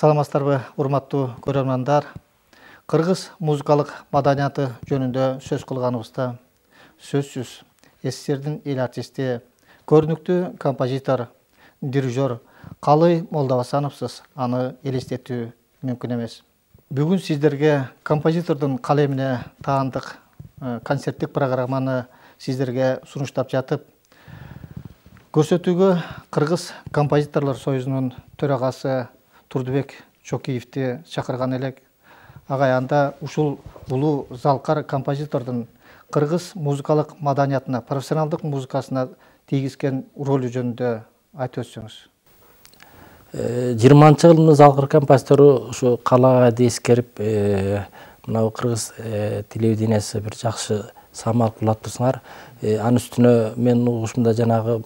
Саламатсыздарбы, урматтуу көрөрмандар. Кыргыз музыкалык маданияты жөнүндө сөз кылганыбызда сөзсүз СССРдин эл артисти, көрүнүктүү композитор, дирижер Калый Молдобасановсуз аны элестетүү мүмкүн эмес. Бүгүн сиздерге композитордун калемине таандык концерттик программаны сиздерге сунуштап жатып, көрсөтүүгө Кыргыз композиторлор союзунун төрагасы Турдубек Чокиевти чакырган элек. Агай, анда ушул улуу залкар композитордун кыргыз музыкалык маданиятына, профессионалдык музыкасына тийгизген ролу жөнүндө айтып өтсөңүз. 20-жылдын залкар композитору ушу калаага эскерип, мына кыргыз телевидениясы бир жакшы самал кулап турсаңар, анын үстүнө мен угушумда жанагы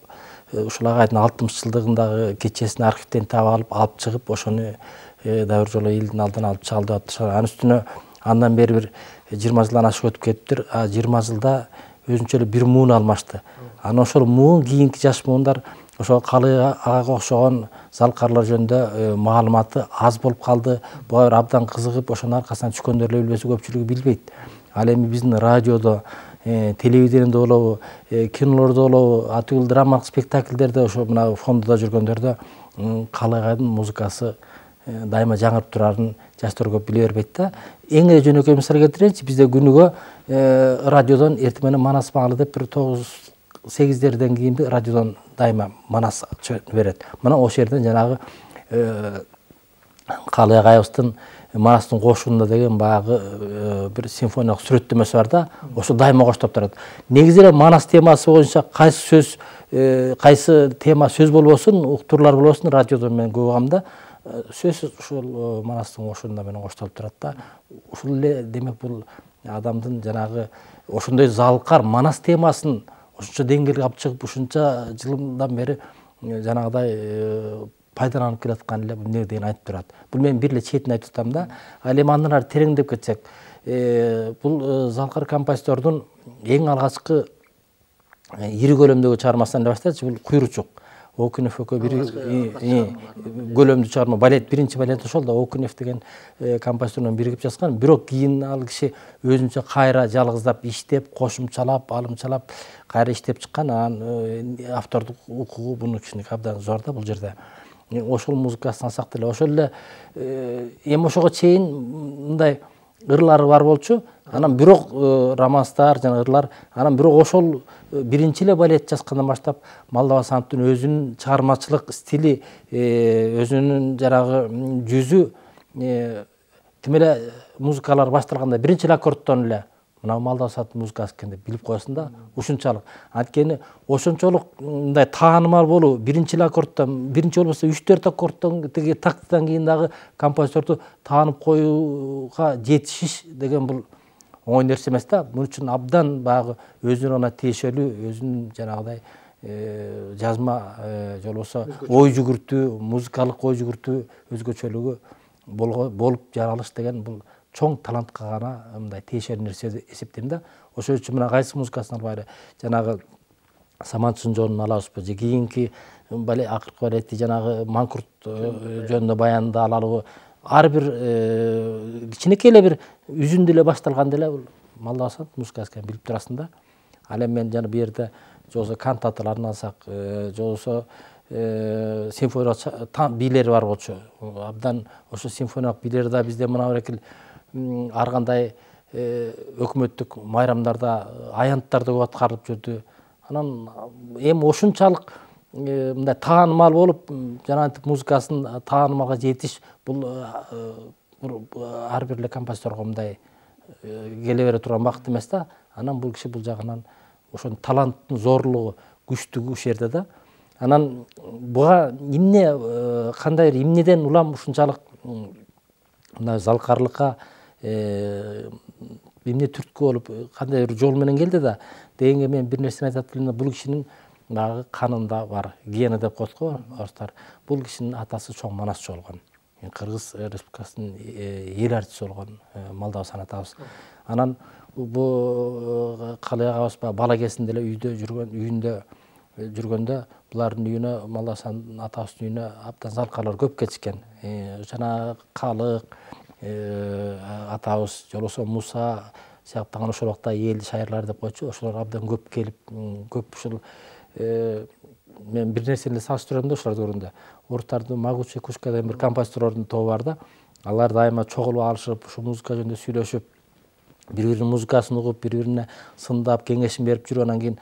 ушул агайдын 60-жылдыгындагы кечесин архивден таап алып чыгып, ошону да бир жолу элдин алдына алып чыгалып атышат. Анын үстүнө андан бери бир 20 жылдан ашык өтүп кетиптир. 20 жылда өзүнчө эле бир муун алмашты. Анан ошол муун кийинки жаш муундар ошо Калый агага окшогон залкарлар жөнүндө маалыматы аз болуп калды. Буга бир абдан кызыгып, ошонун аркасынан түшкөндөр эле билбесе, көпчүлүгү билбейт. Ал эми биздин радиодо, телевидениеде болобу, кинолордо болобу, атүгүл драмалык спектакльдерде, ошо мына фондо жөргөндөрдө Калый агайдын музыкасы дайыма жаңырып турарын жаштар көп биле бербейт да. Эң эле жөнөкөй мисал келтирейинчи, бизде күнүгө радиодон эртең менен Манас маалы деп бир 9-8дерден кийин радиодон дайыма Манас берет. Мына ошол жерден жанагы Калый агайыбыздын Манастын кошунда деген баягы бир симфониялык сүрөттөмөсү бар да, ошо дайыма коштоп турат. Негизи эле Манас темасы боюнча кайсы сөз, кайсы тема сөз болбосун, уктурлар болбосун, радиодон мен көп угам да, сөзсүз ушул Манастын кошунда менен коштолуп турат да. Ушул эле демек бул адамдын жанагы ошондой залкар Манас темасын ушунча деңгээлге алып чыгып, ушунча жылдан бери жанагыдай пайдаланып келаткан эле бул эмне деген айтып турат. Бул мен бир эле четин айтып атам да. Ал эми андан ары тереңдеп кетсек, бул залкар композитордун эң алгачкы ири көлөмдөгү чыгармасынан баштайчы, бул Куйручук. Окунев экөө бир көлөмдүү чыгарма, балет, биринчи балет ошол да, Окунев деген композитор менен биригип жазган. Бирок кийин ал киши өзүнчө кайра жалгыздап иштеп, кошумчалап, алымчалап кайра иштеп чыккан. Анан автордук укугу бунун кишиники абдан зор да бул жерде. Ошол музыкасын алсак деле, ошол эле эми ошого чейин мындай ырлары бар болчу. Анан бирок романстар жана ырлар, анан бирок ошол биринчи эле балет жазгандан баштап Молдобасановдун өзүнүн чыгармачылык стили, өзүнүн жанагы жүзү, тим эле музыкалар башталганда биринчи эле аккордтон эле мына Молдобасановдун музыкасы экен деп билип коесуң да, ушунчалык. Анткени ошончолук мындай таанымал болуу, биринчи эле аккордтон, биринчи болбосо 3-4 аккордтон тиги тактыдан кийин дагы композиторду таанып коюуга жетишиш деген бул оңой нерсе эмес да. Мун үчүн абдан баягы өзүнө гана тиешелүү, өзүнүн жанагыдай жазма же болбосо ой жүгүртүү, музыкалык ой жүгүртүү өзгөчөлүгү болуп жаралыш деген бул чоң талантка гана мындай тиешелүү нерсе деп эсептейм да. Ошол үчүн мына кайсы музыкасын албайлы, жанагы Саманчынын жолун алабызбы, же кийинки акыркы балети жанагы Манкурт жөнүндө баянды алалыбы, ар бир кичинекей эле бир үзүндө эле башталганда эле бул Молдобасанов музыкасы экенин билип турасың да. Ал эми мен жана бу жерде же болбосо кантаталарын алсак, же болбосо симфониялык бийлери бар болчу. Абдан ошо симфониялык бийлер да бизде мына берекил ар кандай өкмөттүк майрамдарда, аянттарда көп аткарылып жүрдү. Анан эми ошунчалык мындай таанымал болуп, жанагынтип музыкасын таанымалга жетиш бул ар бир эле композиторго мындай келе бере турган бакыт эмес да. Анан бул киши бул жагынан ошонун таланттын зорлугу, күчтүгү ушул жерде да. Анан буга эмне, кандай бир эмнеден улам ушунчалык мына залкарлыкка эмне түрткү болуп, кандай бир жол менен келди да дегенге мен бир нерсени айтат элем. Бул кишинин баягы канында бар, гени деп коет го орустар. Бул кишинин атасы чоң Манасчы болгон. Кыргыз Республикасынын эл артисти болгон Молдобасанов атабыз. Анан бу Калый агабыз бала кезинде эле үйдө жүргөн, үйүндө жүргөндө булардын үйүнө Маласан атабыздын үйүнө абдан залкарлар көп кетишкен. Жана Калык атабыз, Жолосо Муса сыяктаган ошол убакта элди шайырлар деп койчу. Ошолор абдан көп келип, көп ушул мен бир нерсени салыштырам да ошолорду көргөндө. Орустардын Магучи Кушка деген бир композиторлордун тобу бар да. Алар дайыма чогулуп алышып, ушу музыка жөнүндө сүйлөшүп, бири-биринин музыкасын угуп, бири-бирине сындап, кеңешин берип жүрүп, анан кийин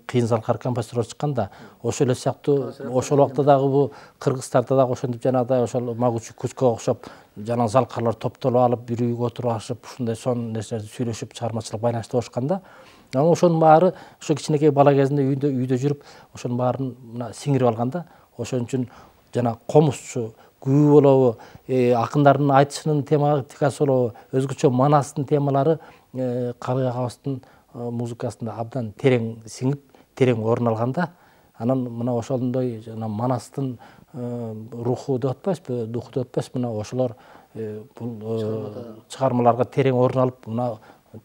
кыйын залкар композиторлор чыккан да. Ошол эле сыяктуу ошол убакта дагы бу Кыргызстарда дагы ошентип жанагыдай ошол Магучи Кучкага окшоп жанагы залкарлар топтолуп алып, бир үйгө отуруп алышып, ушундай сон нерселерди сүйлөшүп, чыгармачылык байланышты болушкан да. Анан ошонун баары ошо кичинекей бала кезинде үйдө жүрүп, ошонун баарын мына сиңирип алган да. Ошон үчүн жана комузчу, күү болобу, акындардын айтышынын тематикасы болобу, өзгөчө Манастын темалары Калык агабыздын музыкасында абдан терең сиңип, терең орун алган да. Анан мына ошондой жана Манастын руху деп атпайсызбы, духу деп атпайсызбы, мына ошолор бул чыгармаларга терең орун алып, мына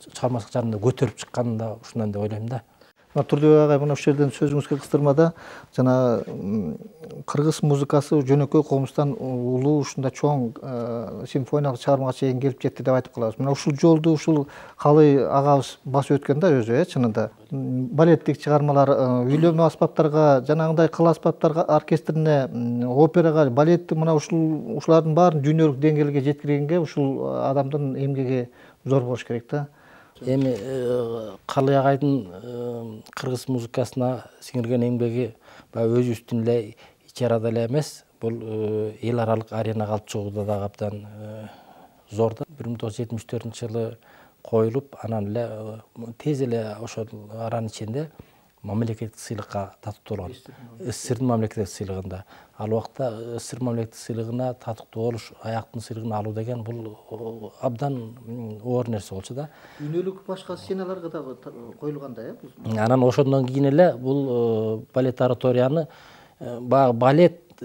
чыгармачылык жагында көтөрүп чыкканын да ушундан деп ойлойм да. Турдубек агай, мына ушул жерден сөзүңүзгө кыстырмада жана кыргыз музыкасы жөнөкөй комуздан улуу ушундай чоң симфониялык чыгармага чейин келип жетти деп айтып калабыз. Мына ушул жолду ушул Калый агабыз басып өткөн да өзү, чынында. Балеттик чыгармалар, үйлөнмө аспаптарга, жанагындай кыл аспаптарга, оркестрине, операга, балетти мына ушулардын баарын дүйнөлүк деңгээлге жеткиргенге ушул адамдын эмгеги зор болуш керек да. Эми Калый агайдын кыргыз музыкасына сиңирген эмгеги баягы өзүбүздүн эле ич арада эле эмес, бул эл аралык аренага алып чыгууда дагы абдан зор да. 1974-жылы коюлуп, анан эле тез эле ошол аранын ичинде мамлекеттик сыйлыкка татыктуу болгон. СССРдин мамлекеттик сыйлыгында. Ал убакта СССР мамлекеттик сыйлыгына татыктуу болуш, аяктын сыйлыгын алуу деген бул абдан оор нерсе болчу да. Дүйнөлүк башка сценаларга дагы коюлганда, Анан ошондон кийин эле бул балет ораторияны баягы балет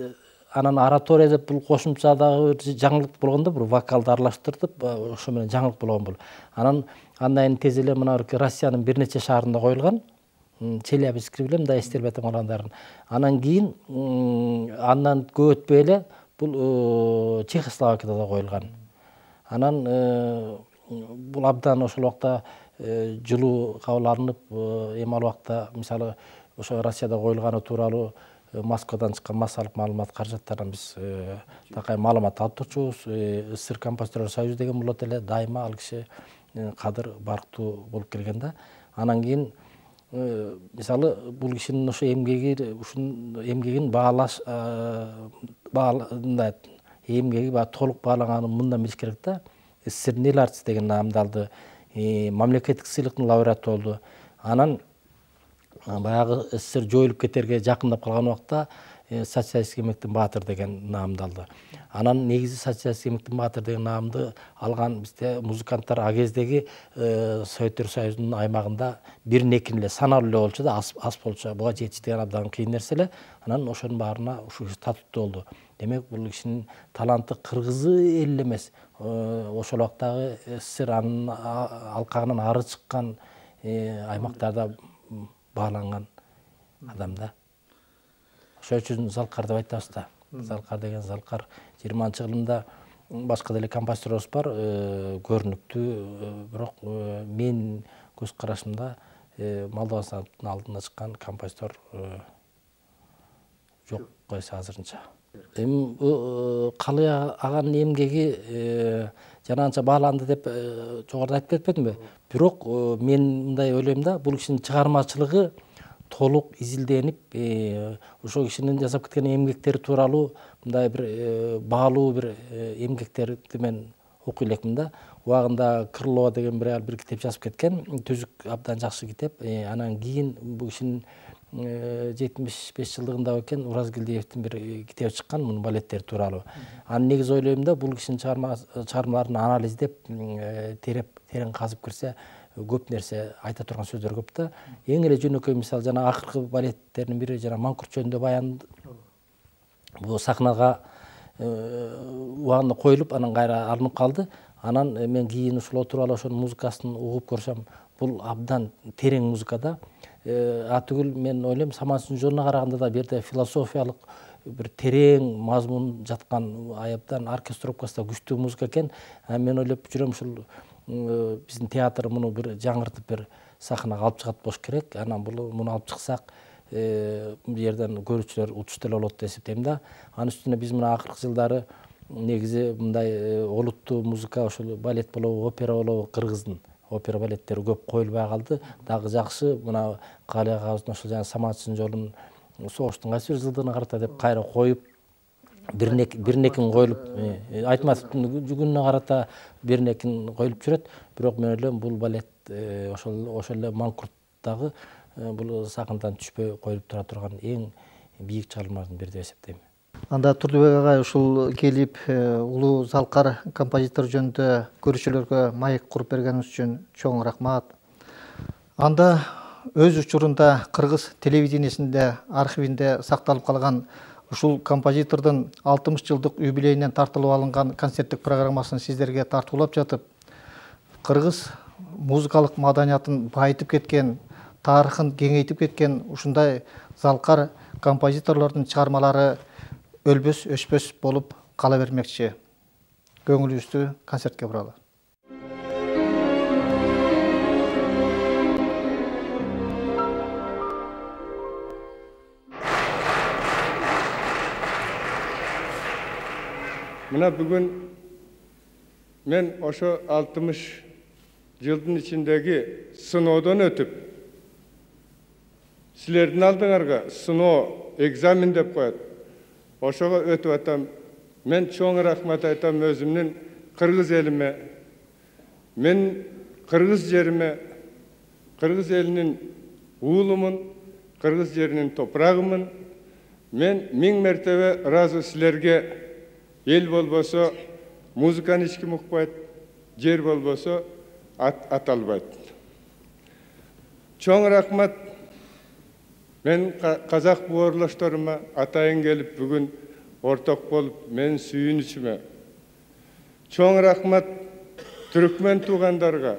анан оратория деп бул кошумча дагы жаңылык болгон да, бир вокалды аралаштырып, ошо менен жаңылык болгон бул. Анан андан тез эле мына Россиянын бир нече шаарында коюлган. Челябинск билем да, эстелбей атам алгандарын. Анан кийин андан көп өтпөй эле бул Чехословакияда да коюлган. Анан бул абдан ошол убакта жылуу кабыл алынып, эми ал убакта мисалы ошо Россияда коюлганы тууралуу Москвадан чыккан массалык маалымат каражаттарынан биз такай маалымат алып турчубуз. СССР композиторлор союзу деген болот эле, дайыма ал киши кадыр барктуу болуп келген да. Анан кийин мисалы бул кишинин ошо эмгегин баалаш эмгеги толук баалаганын мындан билиш керек да. СССРдин эл артисти деген наамды алды, мамлекеттик сыйлыктын лауреаты болду. Анан баягы СССР жоюлуп кетерге жакындап калган убакта социалисттик эмгектин баатыры деген наамды алды. Анан негизи социалисттик эмгектин баатыры деген наамды алган бизде музыканттар а кездеги Советтер Союзунун аймагында бирин-экин эле саналуу эле болчу да, аз болчу. Буга жетиш деген абдан кыйын нерсе эле. Анан ошонун баарына ушул киши татыктуу болду. Демек бул кишинин таланты кыргызы эл эмес, ошол убактагы СССР анын алкагынан ары чыккан аймактарда бааланган адам да. Ошол үчүн залкар деп айтабыз да. Залкар деген залкар 20-жылында башка деле композиторубуз бар, көрүнүктүү, бирок мен көз карашымда Молдовандын алдына чыккан композитор жок койсо азырынча. Эми Калый аганын эмгеги жанагынча бааланды деп жогоруда айтып кетпедимби? Бирок мен мындай ойлойм да, бул кишинин чыгармачылыгы толук изилденип, ошол кишинин жасап кеткен эмгектери тууралуу мындай бир баалуу бир эмгектерди мен окуй элекмин да. Убагында Крылова деген бир китеп жазып кеткен, түзүк абдан жакшы китеп. Анан кийин бул кишинин 75 жылдыгында экен Уразгелдиевдин бир китеби чыккан, мунун балеттери тууралуу. Аны негизи ойлойм да, бул кишинин чыгармаларын анализдеп, терең казып кирсе, көп нерсе айта турган сөздөр көп да. Эң эле жөнөкөй мисал жана акыркы балеттердин бири жана Маңкурт жөнүндө баян бул сахнага убагында коюлуп, анан кайра алынып калды. Анан мен кийин ушул отуруп алып ошонун музыкасын угуп көрсөм, бул абдан терең музыкада. Атүгүл мен ойлойм Саманчынын жолуна караганда да бул жерде философиялык bir tereң мазмун жаткан, аябдан оркестровкасы да күчтүү музыка экен. Мен ойлоп жүрөм ушул биздин театр муну bir жаңыртып bir сахнага алып чыгат болуш керек. Анан муну алып чыксак, бул жерден көрүүчүлөр утуш деле болот деп эсептейм да. Анын үстүнө биз мына акыркы жылдары негизи мындай олуттуу музыка, ошол балет болобу, опера болобу, кыргыздын опера балеттери көп коюлбай калды. Дагы жакшы мына Каали агабыздын ошол жаңы Саманчынын жолун согуштун кайсы бир жылдыгына карата деп кайра коюп, биринекин коюлуп, Айтматовдун күнүнө карата биринекин коюлуп жүрөт. Бирок мен ойлойм бул балет ошол эле Манкурттагы бул сагындан түшпөй коюлуп тура турган эң бийик чыгармалардын бири деп эсептейм. Анда Турдубек агай ушул келип улуу залкар композитор жөнүндө көрүүчүлөргө маек куруп бергениңиз үчүн чоң рахмат. Анда өз учурунда кыргыз телевидениесинде архивинде сакталып калган ушул композитордун 60 жылдык юбилейинен тартылып алынган концерттик программасын сиздерге тартуулап жатып, кыргыз музыкалык маданиятын байытып кеткен, тарыхын кеңейтип кеткен ушундай залкар композиторлордун чыгармалары өлбөс өчпөс болуп кала бермекчи. Көңүлүбүздү концертке буралы. Mına bugün men oşo 60 yıldın içindeki sınavdan ötüp sizlerden aldığınızga sınav egzamin dep koyat. Oşoga ötüp atam. Men çoğun rahmat aytam özümün Kırgız elime, men Kırgız yerime, Kırgız elinin uğulumun, Kırgız yerinin toprağımın, men min mertebe razı sizlerge el bolboso, muzikan içki mukbayt, yer bolboso, atalbayt. Çoğun rahmat, men Kazak buğurlaşlarıma atayın gelip bugün ortak bolup men suyun içime. Çoğun rahmat Türkmen tuğandarga,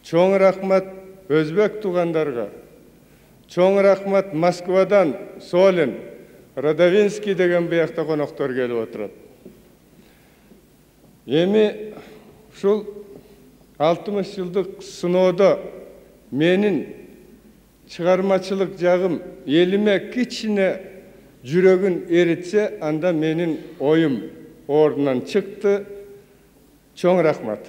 çoğun rahmat Özbek tuğandarga, çoğun rahmat Moskvadan Solin, Radovinski degen buyakta konaktor gelip oturат. Emi şul 60 yıldık sınavda menin çıgarmacılık jagım elime kiçine jürөгүн eritse anda menin oyum orundan çıktı. Çoğun rahmat.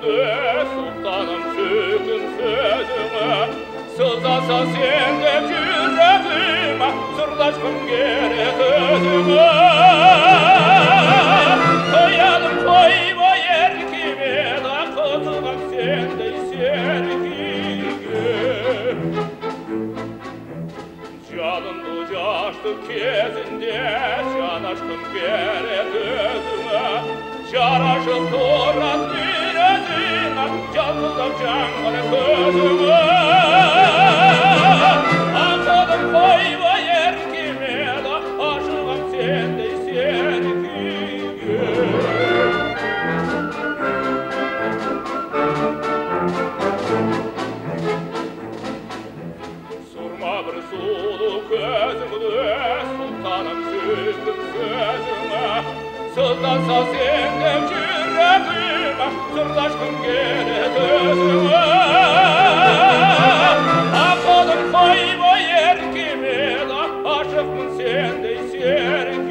gözümde sultanım sökün sözüme sızasa sende yüreğime sırdaşkın gerek özüme koyalım koyma yerkime da kızılan sende sergime canım bu yaşlık kezinde can aşkın gerek özüme Çaraşıp turan yüreğime Canlıdan canlara gözüme Akılım koyma yerkime da aşığım sende serkime Sorma bir sulu gözümde sultanım sökün sözüme Sızlansa senden yüreğime sırdaşkın gerek özüme Akılım koyma yerkime da aşıkmın sende serkime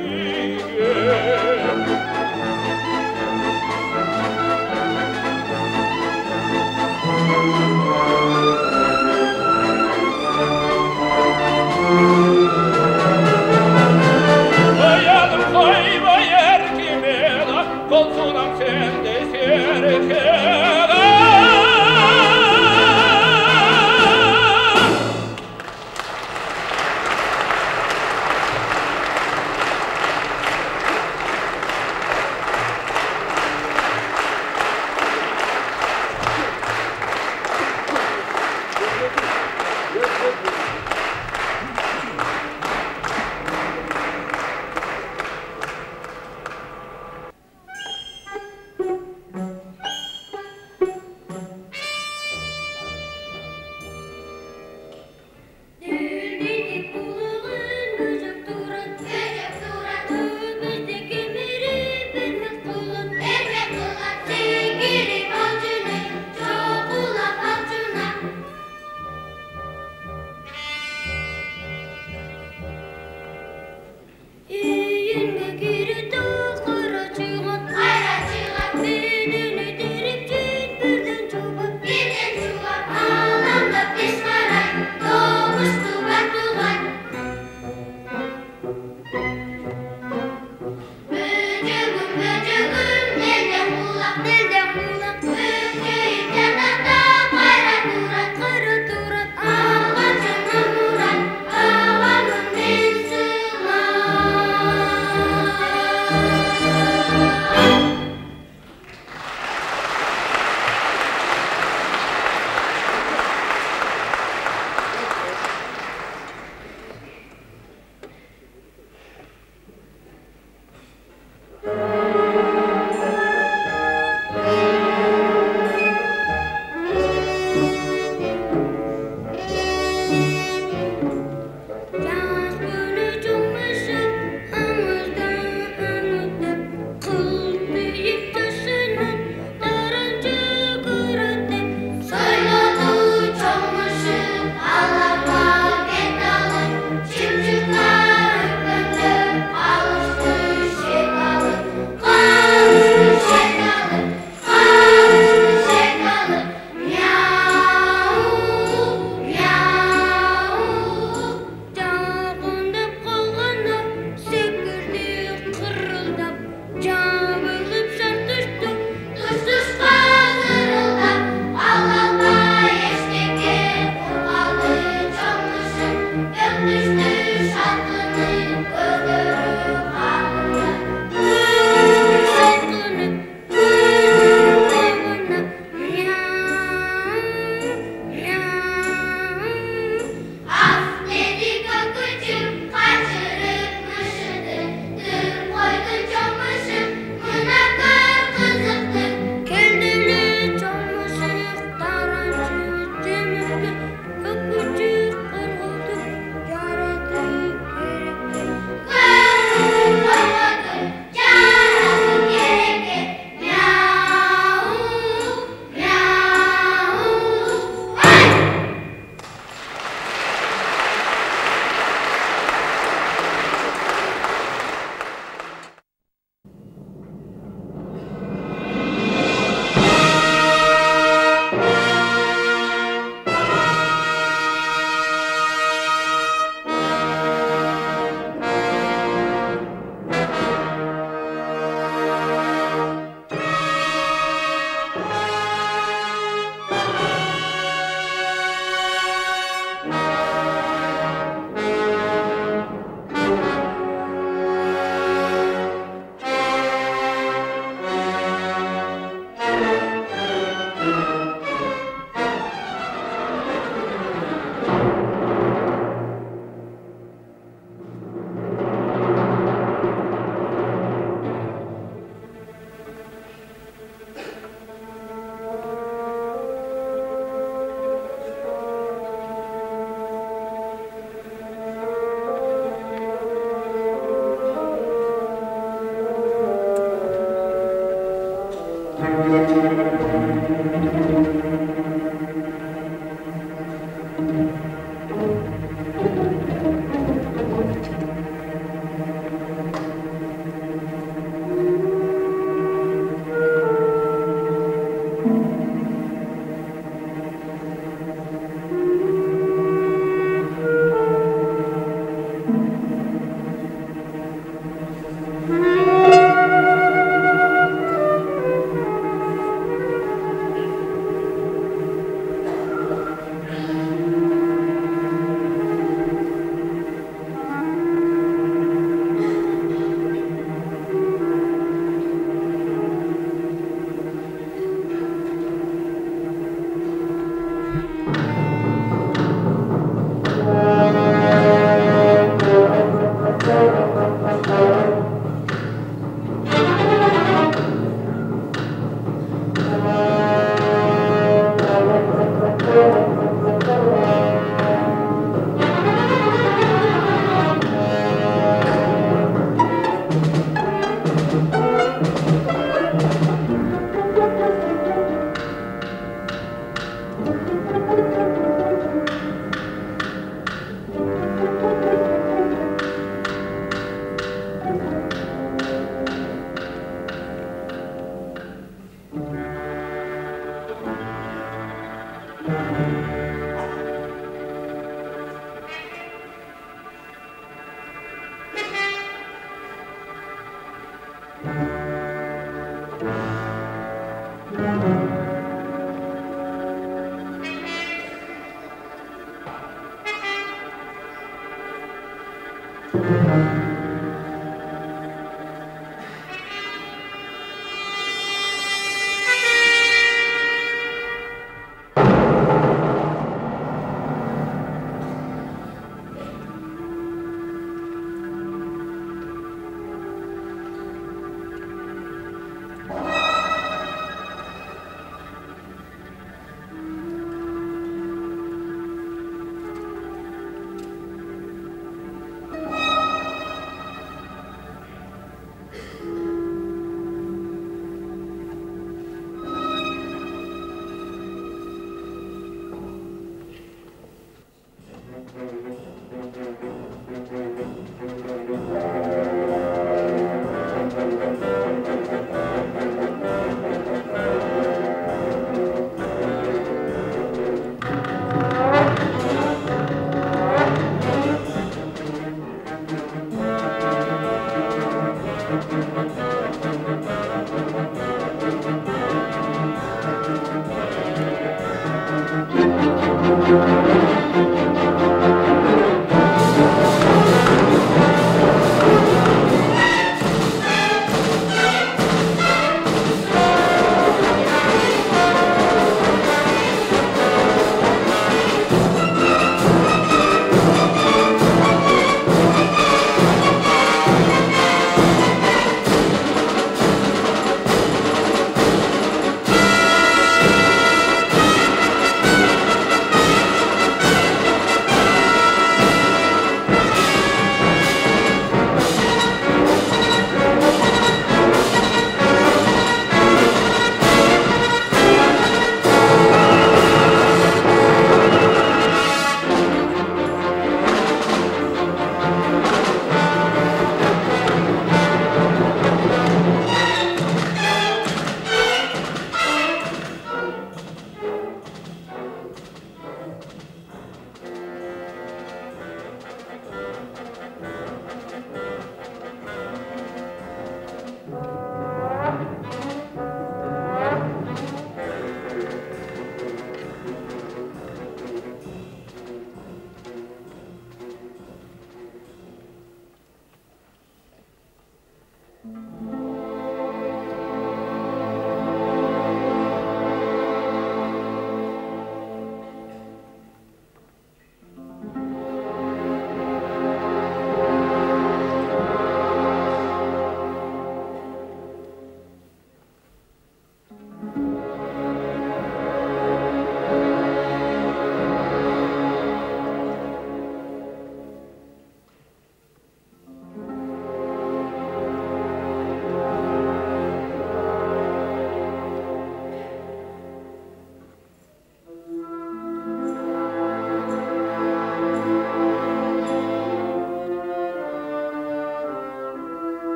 Koyalım koyma yerkime da kolsunam sende serkime